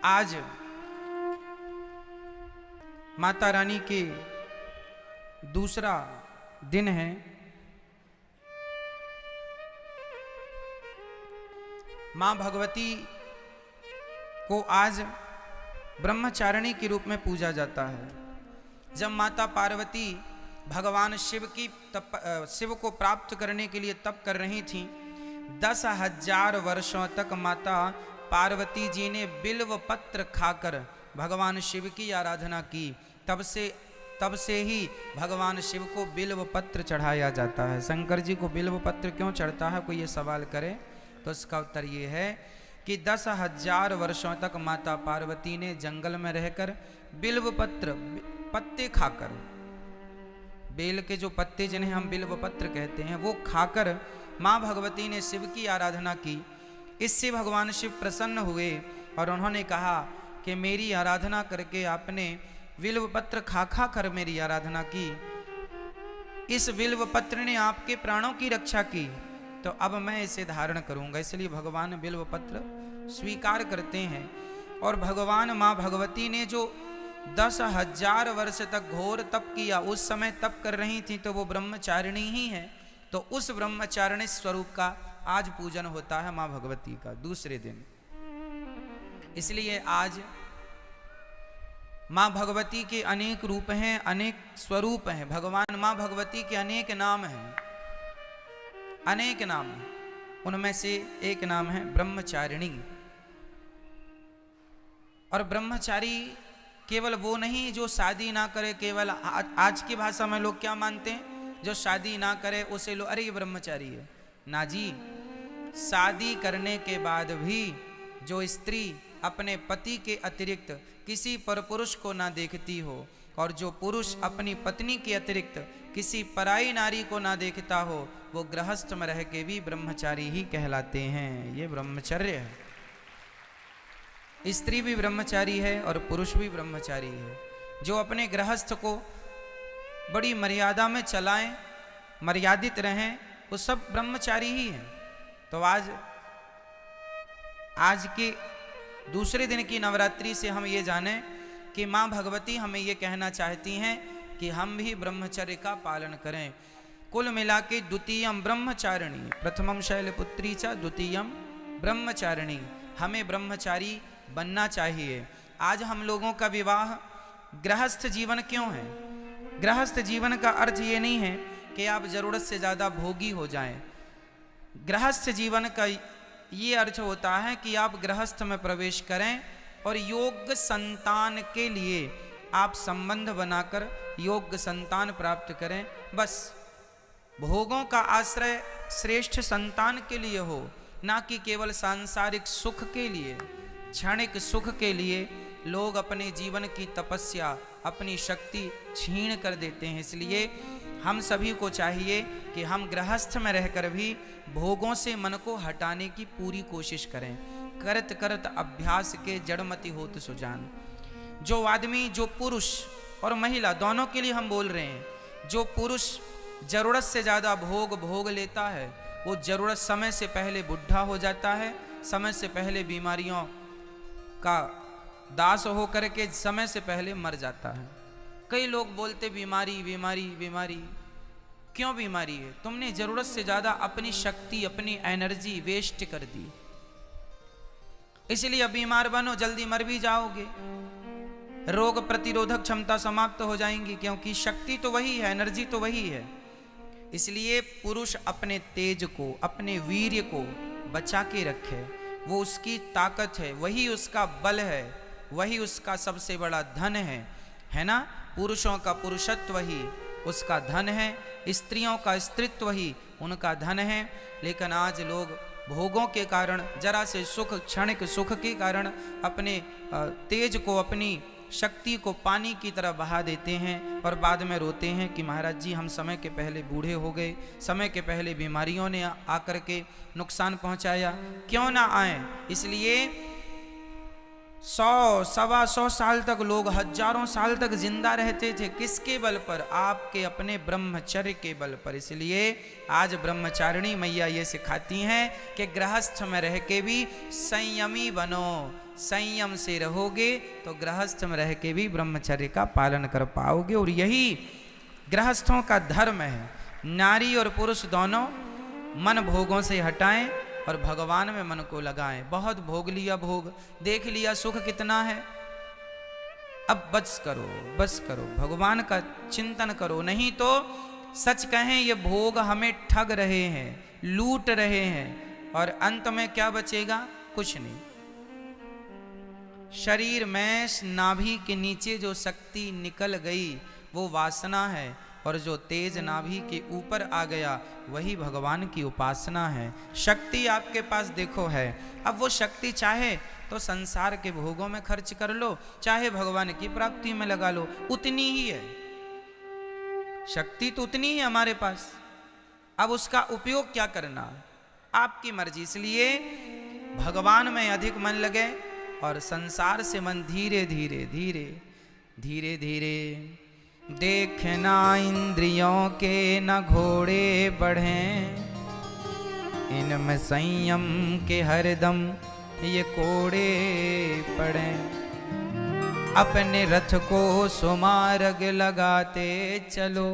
आज माता रानी के दूसरा दिन है। मां भगवती को आज ब्रह्मचारिणी के रूप में पूजा जाता है। जब माता पार्वती भगवान शिव को प्राप्त करने के लिए तप कर रही थीं, 10,000 वर्षों तक माता पार्वती जी ने बिल्व पत्र खाकर भगवान शिव की आराधना की। तब से ही भगवान शिव को बिल्व पत्र चढ़ाया जाता है। शंकर जी को बिल्व पत्र क्यों चढ़ता है, कोई ये सवाल करे तो इसका उत्तर ये है कि 10,000 वर्षों तक माता पार्वती ने जंगल में रहकर बिल्व पत्ते खाकर, बेल के जो पत्ते जिन्हें हम बिल्व पत्र कहते हैं, वो खाकर माँ भगवती ने शिव की आराधना की। इससे भगवान शिव प्रसन्न हुए और उन्होंने कहा कि मेरी आराधना करके आपने बिल्व पत्र खा खा कर मेरी आराधना की, इस बिल्व पत्र ने आपके प्राणों की रक्षा की, तो अब मैं इसे धारण करूंगा। इसलिए भगवान बिल्व पत्र स्वीकार करते हैं। और भगवान माँ भगवती ने जो 10,000 वर्ष तक घोर तप किया, उस समय तप कर रही थी तो वो ब्रह्मचारिणी ही है। तो उस ब्रह्मचारिणी स्वरूप का आज पूजन होता है माँ भगवती का दूसरे दिन। इसलिए आज माँ भगवती के अनेक रूप हैं, अनेक स्वरूप हैं। भगवान माँ भगवती के अनेक नाम हैं, अनेक नाम हैं। उनमें से एक नाम है ब्रह्मचारिणी। और ब्रह्मचारी केवल वो नहीं जो शादी ना करे, केवल आज की भाषा में लोग क्या मानते हैं, जो शादी ना करे उसे लो, अरे ये ब्रह्मचारी है। ना जी, शादी करने के बाद भी जो स्त्री अपने पति के अतिरिक्त किसी परपुरुष को ना देखती हो, और जो पुरुष अपनी पत्नी के अतिरिक्त किसी पराई नारी को ना देखता हो, वो गृहस्थ में रह के भी ब्रह्मचारी ही कहलाते हैं। ये ब्रह्मचर्य है। स्त्री भी ब्रह्मचारी है और पुरुष भी ब्रह्मचारी है। जो अपने गृहस्थ को बड़ी मर्यादा में चलाएं, मर्यादित रहें, वो सब ब्रह्मचारी ही हैं। तो आज के दूसरे दिन की नवरात्रि से हम ये जानें कि माँ भगवती हमें ये कहना चाहती हैं कि हम भी ब्रह्मचर्य का पालन करें। कुल मिला के द्वितीयम ब्रह्मचारिणी, प्रथमम शैलपुत्री च द्वितीयम ब्रह्मचारिणी। हमें ब्रह्मचारी बनना चाहिए। आज हम लोगों का विवाह गृहस्थ जीवन क्यों है? गृहस्थ जीवन का अर्थ ये नहीं है कि आप जरूरत से ज़्यादा भोगी हो जाएं। गृहस्थ जीवन का ये अर्थ होता है कि आप गृहस्थ में प्रवेश करें और योग्य संतान के लिए आप संबंध बनाकर योग्य संतान प्राप्त करें। बस भोगों का आश्रय श्रेष्ठ संतान के लिए हो, ना कि केवल सांसारिक सुख के लिए, क्षणिक सुख के लिए लोग अपने जीवन की तपस्या, अपनी शक्ति छीन कर देते हैं। इसलिए हम सभी को चाहिए कि हम गृहस्थ में रहकर भी भोगों से मन को हटाने की पूरी कोशिश करें। करत करत अभ्यास के जड़मति होत सुजान। जो आदमी, जो पुरुष और महिला दोनों के लिए हम बोल रहे हैं, जो पुरुष जरूरत से ज़्यादा भोग लेता है, वो जरूरत समय से पहले बुढ़ा हो जाता है, समय से पहले बीमारियों का दास हो करके समय से पहले मर जाता है। कई लोग बोलते बीमारी बीमारी बीमारी। क्यों बीमारी है? तुमने जरूरत से ज्यादा अपनी शक्ति, अपनी एनर्जी वेस्ट कर दी, इसलिए अब बीमार बनो, जल्दी मर भी जाओगे। रोग प्रतिरोधक क्षमता समाप्त हो जाएंगी, क्योंकि शक्ति तो वही है, एनर्जी तो वही है। इसलिए पुरुष अपने तेज को, अपने वीर्य को बचा के रखे। वो उसकी ताकत है, वही उसका बल है, वही उसका सबसे बड़ा धन है ना। पुरुषों का पुरुषत्व ही उसका धन है, स्त्रियों का स्त्रीत्व ही उनका धन है। लेकिन आज लोग भोगों के कारण, जरा से सुख, क्षणिक सुख के कारण अपने तेज को, अपनी शक्ति को पानी की तरह बहा देते हैं और बाद में रोते हैं कि महाराज जी हम समय के पहले बूढ़े हो गए, समय के पहले बीमारियों ने आकर के नुकसान पहुंचाया। क्यों ना आए? इसलिए 100-125 साल तक लोग हजारों साल तक जिंदा रहते थे। किसके बल पर? आपके अपने ब्रह्मचर्य के बल पर। इसलिए आज ब्रह्मचारिणी मैया ये सिखाती हैं कि गृहस्थ में रह के भी संयमी बनो। संयम से रहोगे तो गृहस्थ में रह के भी ब्रह्मचर्य का पालन कर पाओगे। और यही गृहस्थों का धर्म है। नारी और पुरुष दोनों मन भोगों से हटाएं और भगवान में मन को लगाएं। बहुत भोग लिया, भोग देख लिया, सुख कितना है, अब बस करो, बस करो, भगवान का चिंतन करो। नहीं तो सच कहें ये भोग हमें ठग रहे हैं, लूट रहे हैं, और अंत में क्या बचेगा? कुछ नहीं। शरीर में नाभि के नीचे जो शक्ति निकल गई वो वासना है, और जो तेज नाभि के ऊपर आ गया वही भगवान की उपासना है। शक्ति आपके पास देखो है, अब वो शक्ति चाहे तो संसार के भोगों में खर्च कर लो, चाहे भगवान की प्राप्ति में लगा लो, उतनी ही है शक्ति, तो उतनी ही हमारे पास। अब उसका उपयोग क्या करना आपकी मर्जी। इसलिए भगवान में अधिक मन लगे और संसार से मन धीरे धीरे धीरे धीरे धीरे। देखना इंद्रियों के न घोड़े बढ़ें, इनमें संयम के हरदम ये कोड़े पड़ें। अपने रथ को सुमार्ग लगाते चलो,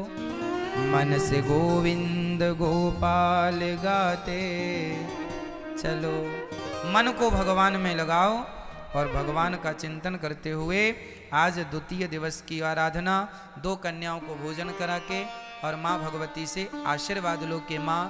मन से गोविंद गोपाल गाते चलो। मन को भगवान में लगाओ और भगवान का चिंतन करते हुए आज द्वितीय दिवस की आराधना 2 कन्याओं को भोजन करा के और माँ भगवती से आशीर्वाद लो कि माँ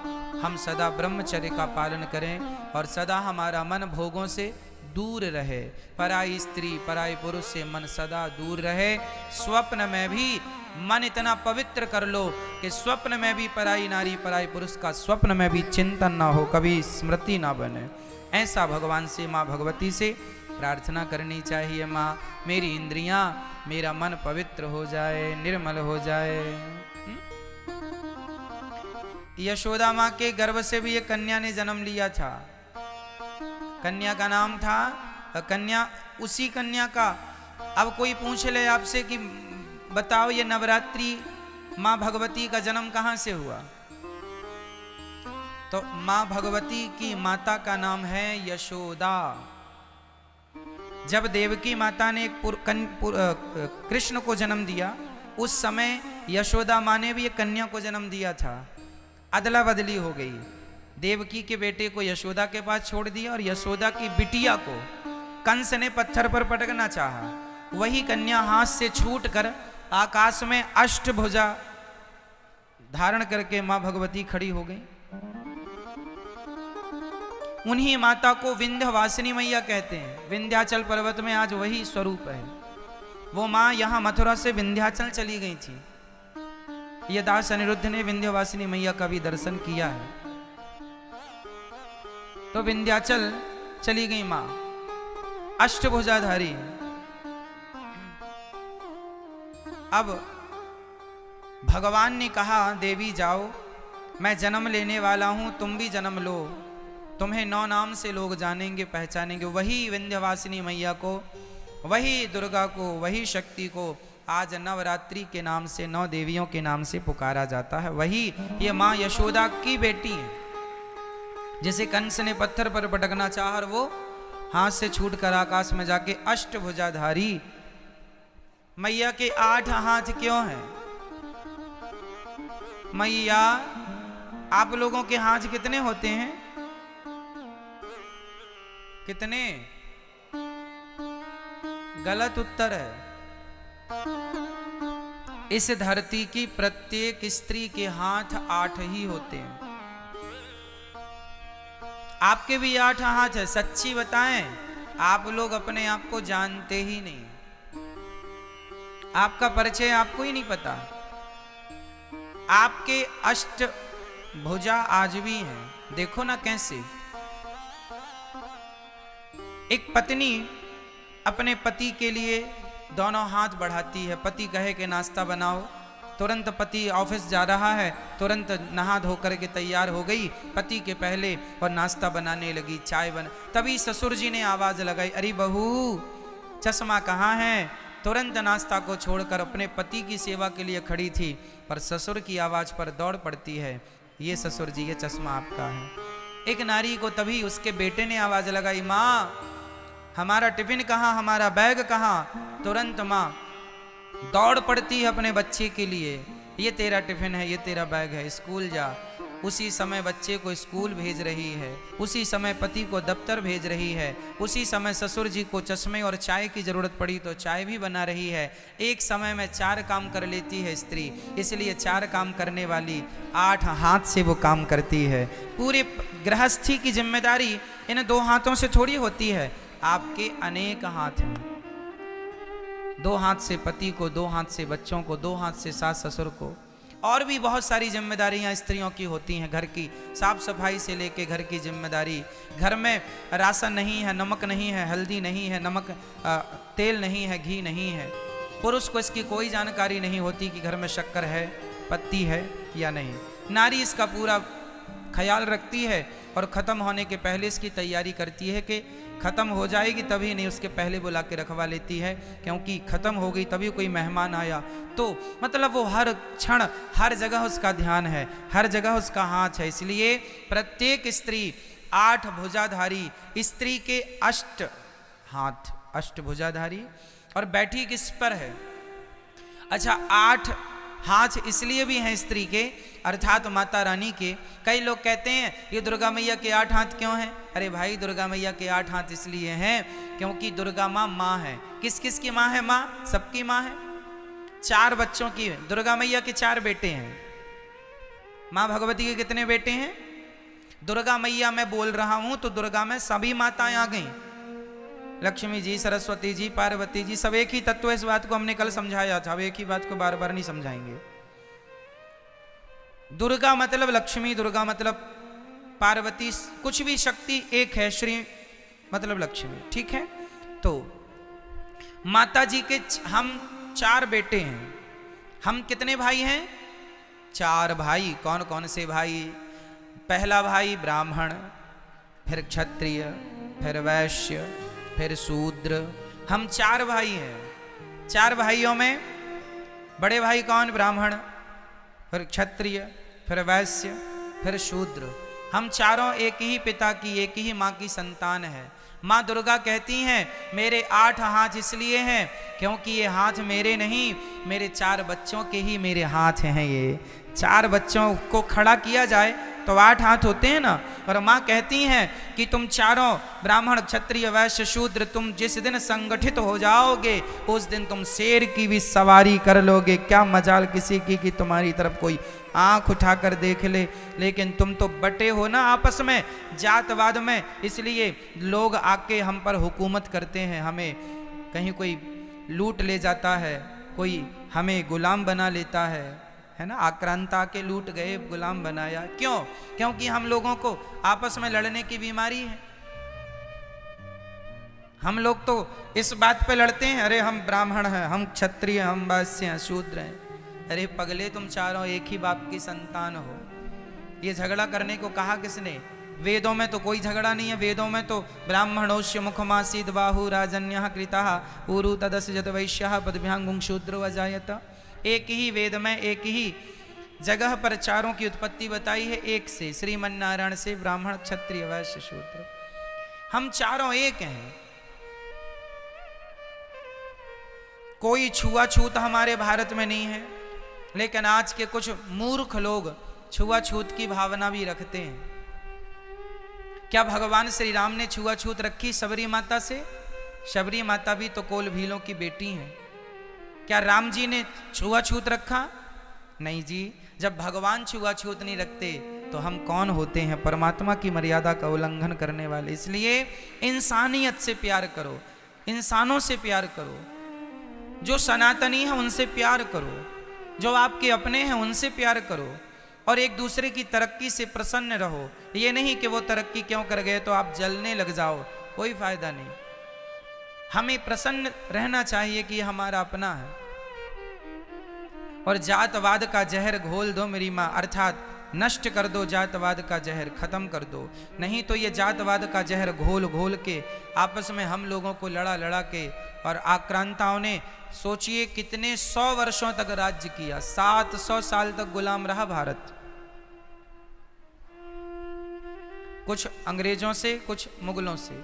हम सदा ब्रह्मचर्य का पालन करें और सदा हमारा मन भोगों से दूर रहे, पराई स्त्री पराई पुरुष से मन सदा दूर रहे। स्वप्न में भी मन इतना पवित्र कर लो कि स्वप्न में भी पराई नारी पराई पुरुष का स्वप्न में भी चिंतन ना हो, कभी स्मृति ना बने। ऐसा भगवान से माँ भगवती से प्रार्थना करनी चाहिए। माँ मेरी इंद्रियां, मेरा मन पवित्र हो जाए, निर्मल हो जाए। यशोदा माँ के गर्भ से भी एक कन्या ने जन्म लिया था। कन्या का नाम था कन्या, उसी कन्या का। अब कोई पूछ ले आपसे कि बताओ ये नवरात्रि माँ भगवती का जन्म कहाँ से हुआ, तो माँ भगवती की माता का नाम है यशोदा। जब देवकी माता ने कृष्ण को जन्म दिया, उस समय यशोदा माँ ने भी एक कन्या को जन्म दिया था। अदला बदली हो गई, देवकी के बेटे को यशोदा के पास छोड़ दिया और यशोदा की बिटिया को कंस ने पत्थर पर पटकना चाहा। वही कन्या हाथ से छूटकर आकाश में अष्टभुजा धारण करके माँ भगवती खड़ी हो गई। उन्हीं माता को विंध्यवासिनी मैया कहते हैं। विंध्याचल पर्वत में आज वही स्वरूप है। वो माँ यहाँ मथुरा से विंध्याचल चली गई थी। ये दास अनिरुद्ध ने विंध्यवासिनी मैया का भी दर्शन किया है। तो विंध्याचल चली गई माँ, अष्टभुजाधारी। अब भगवान ने कहा देवी जाओ, मैं जन्म लेने वाला हूं, तुम भी जन्म लो, तुम्हें 9 नाम से लोग जानेंगे पहचानेंगे। वही विंध्यवासिनी मैया को, वही दुर्गा को, वही शक्ति को आज नवरात्रि के नाम से 9 देवियों के नाम से पुकारा जाता है। वही ये माँ यशोदा की बेटी है, जिसे कंस ने पत्थर पर पटकना चाहा और वो हाथ से छूटकर आकाश में जाके अष्टभुजाधारी। मैया के 8 हाथ क्यों हैं? मैया आप लोगों के हाथ कितने होते हैं? कितने? गलत उत्तर है। इस धरती की प्रत्येक स्त्री के हाथ 8 ही होते हैं। आपके भी 8 हाथ है। सच्ची बताएं, आप लोग अपने आप को जानते ही नहीं, आपका परिचय आपको ही नहीं पता। आपके अष्टभुजा आज भी हैं। देखो ना कैसे एक पत्नी अपने पति के लिए दोनों हाथ बढ़ाती है। पति कहे कि नाश्ता बनाओ, तुरंत पति ऑफिस जा रहा है, तुरंत नहा धो करके तैयार हो गई पति के पहले, और नाश्ता बनाने लगी, चाय बना। तभी ससुर जी ने आवाज लगाई, अरे बहू चश्मा कहाँ है। तुरंत नाश्ता को छोड़कर अपने पति की सेवा के लिए खड़ी थी, पर ससुर की आवाज पर दौड़ पड़ती है, ये ससुर जी ये चश्मा आपका है। एक नारी को तभी उसके बेटे ने आवाज लगाई, माँ हमारा टिफिन कहाँ, हमारा बैग कहाँ। तुरंत माँ दौड़ पड़ती है अपने बच्चे के लिए, ये तेरा टिफिन है, ये तेरा बैग है, स्कूल जा। उसी समय बच्चे को स्कूल भेज रही है, उसी समय पति को दफ्तर भेज रही है, उसी समय ससुर जी को चश्मे और चाय की जरूरत पड़ी तो चाय भी बना रही है। एक समय में 4 काम कर लेती है स्त्री, इसलिए 4 काम करने वाली 8 हाथ से वो काम करती है। पूरे गृहस्थी की जिम्मेदारी इन 2 हाथों से थोड़ी होती है, आपके अनेक हाथ हैं। 2 हाथ से पति को, 2 हाथ से बच्चों को, 2 हाथ से सास ससुर को, और भी बहुत सारी जिम्मेदारियां स्त्रियों की होती हैं। घर की साफ सफाई से लेके घर की जिम्मेदारी, घर में राशन नहीं है, नमक नहीं है, हल्दी नहीं है, नमक तेल नहीं है, घी नहीं है, पुरुष को इसकी कोई जानकारी नहीं होती कि घर में शक्कर है, पत्ती है या नहीं। नारी इसका पूरा ख्याल रखती है और ख़त्म होने के पहले इसकी तैयारी करती है कि ख़त्म हो जाएगी तभी नहीं, उसके पहले बुला के रखवा लेती है, क्योंकि ख़त्म हो गई तभी कोई मेहमान आया तो मतलब वो हर क्षण हर जगह उसका ध्यान है, हर जगह उसका हाथ है। इसलिए प्रत्येक स्त्री 8 भुजाधारी, स्त्री के 8 हाथ, 8 भुजाधारी। और बैठी किस पर है? अच्छा 8 हाथ इसलिए भी हैं स्त्री के, अर्थात माता रानी के। कई लोग कहते हैं ये दुर्गा मैया के 8 हाथ क्यों हैं? अरे भाई दुर्गा मैया के 8 हाथ इसलिए हैं क्योंकि दुर्गा माँ है। किस किस की माँ है? माँ सबकी माँ है। 4 बच्चों की दुर्गा मैया के 4 बेटे हैं। माँ भगवती के कितने बेटे हैं? दुर्गा मैया मैं बोल रहा हूं तो दुर्गा में सभी माताएं आ गई, लक्ष्मी जी, सरस्वती जी, पार्वती जी, सब एक ही तत्व। इस बात को हमने कल समझाया था, अब एक ही बात को बार बार नहीं समझाएंगे। दुर्गा मतलब लक्ष्मी, दुर्गा मतलब पार्वती, कुछ भी शक्ति एक है, श्री मतलब लक्ष्मी, ठीक है। तो माता जी के हम 4 बेटे हैं। हम कितने भाई हैं? 4 भाई। कौन कौन से भाई? पहला भाई ब्राह्मण, फिर क्षत्रिय, फिर वैश्य, फिर शूद्र। हम 4 भाई हैं। 4 भाइयों में बड़े भाई कौन? ब्राह्मण, फिर क्षत्रिय, फिर वैश्य, फिर शूद्र। हम चारों एक ही पिता की, एक ही माँ की संतान है। माँ दुर्गा कहती हैं मेरे 8 हाथ इसलिए हैं क्योंकि ये हाथ मेरे नहीं, मेरे 4 बच्चों के ही मेरे हाथ हैं। ये 4 बच्चों को खड़ा किया जाए तो 8 हाथ होते हैं ना। और माँ कहती हैं कि तुम चारों ब्राह्मण, क्षत्रिय, वैश्य, शूद्र, तुम जिस दिन संगठित हो जाओगे उस दिन तुम शेर की भी सवारी कर लोगे। क्या मजाल किसी की कि तुम्हारी तरफ कोई आंख उठाकर देख ले, लेकिन तुम तो बटे हो ना आपस में, जातवाद में। इसलिए लोग आके हम पर हुकूमत करते हैं, हमें कहीं कोई लूट ले जाता है, कोई हमें गुलाम बना लेता है ना। आक्रांता के लूट गए, गुलाम बनाया। क्यों? क्योंकि हम लोगों को आपस में लड़ने की बीमारी है। हम लोग तो इस बात पे लड़ते हैं, अरे हम ब्राह्मण हैं, हम क्षत्रिय, हम वैश्य हैं, शूद्र हैं। अरे पगले तुम चारों एक ही बाप की संतान हो। ये झगड़ा करने को कहा किसने? वेदों में तो कोई झगड़ा नहीं है। वेदों में तो ब्राह्मणोस्य मुखमासीद बाहु राजन्यः कृतः ऊरु तदस्य जत वैश्यः पदभ्यांगुं शूद्रो अजायत। एक ही वेद में एक ही जगह पर चारों की उत्पत्ति बताई है, एक से, श्रीमन नारायण से, ब्राह्मण, क्षत्रिय, वैश्य, शूद्र। हम चारों एक हैं। कोई छुआछूत हमारे भारत में नहीं है, लेकिन आज के कुछ मूर्ख लोग छुआछूत की भावना भी रखते हैं। क्या भगवान श्री राम ने छुआछूत रखी शबरी माता से? शबरी माता भी तो कोल भीलों की बेटी हैं। क्या राम जी ने छुआछूत रखा? नहीं जी। जब भगवान छुआछूत नहीं रखते तो हम कौन होते हैं? परमात्मा की मर्यादा का उल्लंघन करने वाले। इसलिए इंसानियत से प्यार करो, इंसानों से प्यार करो, जो सनातनी है उनसे प्यार करो, जो आपके अपने हैं उनसे प्यार करो, और एक दूसरे की तरक्की से प्रसन्न रहो। ये नहीं कि वो तरक्की क्यों कर गए तो आप जलने लग जाओ, कोई फायदा नहीं। हमें प्रसन्न रहना चाहिए कि ये हमारा अपना है। और जातवाद का जहर घोल दो मेरी माँ, अर्थात नष्ट कर दो जातवाद का जहर, खत्म कर दो, नहीं तो ये जातवाद का जहर घोल घोल के आपस में हम लोगों को लड़ा लड़ा के, और आक्रांताओं ने सोचिए कितने 100 वर्षों तक राज्य किया, 700 साल तक गुलाम रहा भारत, कुछ अंग्रेजों से कुछ मुगलों से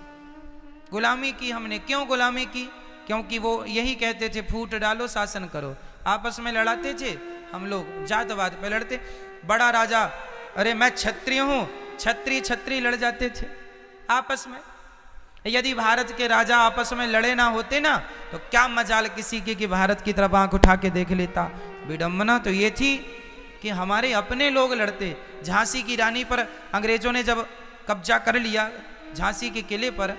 गुलामी की हमने। क्यों गुलामी की? क्योंकि वो यही कहते थे फूट डालो शासन करो, आपस में लड़ाते थे, हम लोग जातवाद पे लड़ते। बड़ा राजा, अरे मैं क्षत्रिय हूं, छत्री छत्री लड़ जाते थे आपस में। यदि भारत के राजा आपस में लड़े ना होते ना तो क्या मजाल किसी की कि भारत की तरफ आंख उठा के देख लेता। विडंबना तो ये थी कि हमारे अपने लोग लड़ते। झांसी की रानी पर अंग्रेजों ने जब कब्जा कर लिया झांसी के किले पर,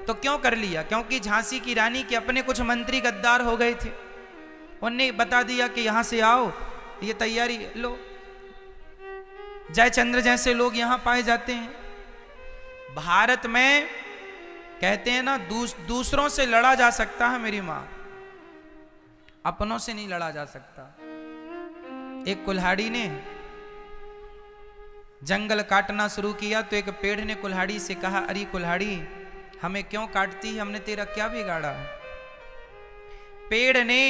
तो क्यों कर लिया? क्योंकि झांसी की रानी के अपने कुछ मंत्री गद्दार हो गए थे, उन्हें बता दिया कि यहां से आओ, ये तैयारी लो। जयचंद्र जैसे लोग यहां पाए जाते हैं। भारत में कहते हैं ना दूसरों से लड़ा जा सकता है मेरी मां, अपनों से नहीं लड़ा जा सकता। एक कुल्हाड़ी ने जंगल काटना शुरू किया तो एक पेड़ ने कुल्हाड़ी से कहा, अरे कुल्हाड़ी हमें क्यों काटती है, हमने तेरा क्या बिगाड़ा है? पेड़ ने,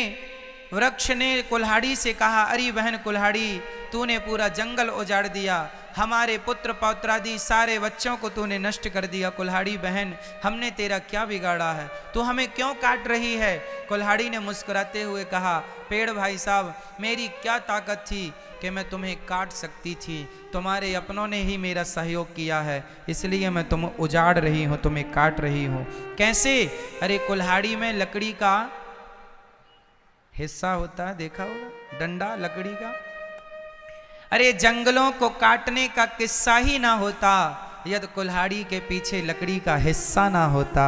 वृक्ष ने कुल्हाड़ी से कहा, अरे बहन कुल्हाड़ी तूने पूरा जंगल उजाड़ दिया, हमारे पुत्र पौत्रादि सारे बच्चों को तूने नष्ट कर दिया। कुल्हाड़ी बहन हमने तेरा क्या बिगाड़ा है, तू हमें क्यों काट रही है? कुल्हाड़ी ने मुस्कुराते हुए कहा, पेड़ भाई साहब मेरी क्या ताकत थी कि मैं तुम्हें काट सकती थी, तुम्हारे अपनों ने ही मेरा सहयोग किया है, इसलिए मैं तुम्हें उजाड़ रही हूं, तुम्हें काट रही हूं। कैसे? अरे कुल्हाड़ी में लकड़ी का हिस्सा होता है, देखा होगा, डंडा लकड़ी का। अरे जंगलों को काटने का किस्सा ही ना होता यदि कुल्हाड़ी के पीछे लकड़ी का हिस्सा ना होता।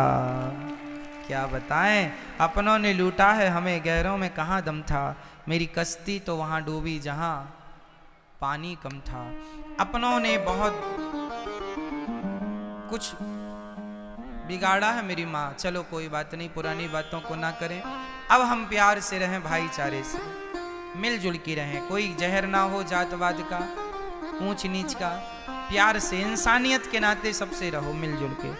क्या बताएं, अपनों ने लूटा है हमें, गैरों में कहां दम था। मेरी कश्ती तो वहां डूबी जहां पानी कम था। अपनों ने बहुत कुछ बिगाड़ा है मेरी माँ। चलो कोई बात नहीं, पुरानी बातों को ना करें, अब हम प्यार से रहें, भाईचारे से मिलजुल के रहें, कोई जहर ना हो जातवाद का, ऊंच नीच का, प्यार से इंसानियत के नाते सबसे रहो मिलजुल के।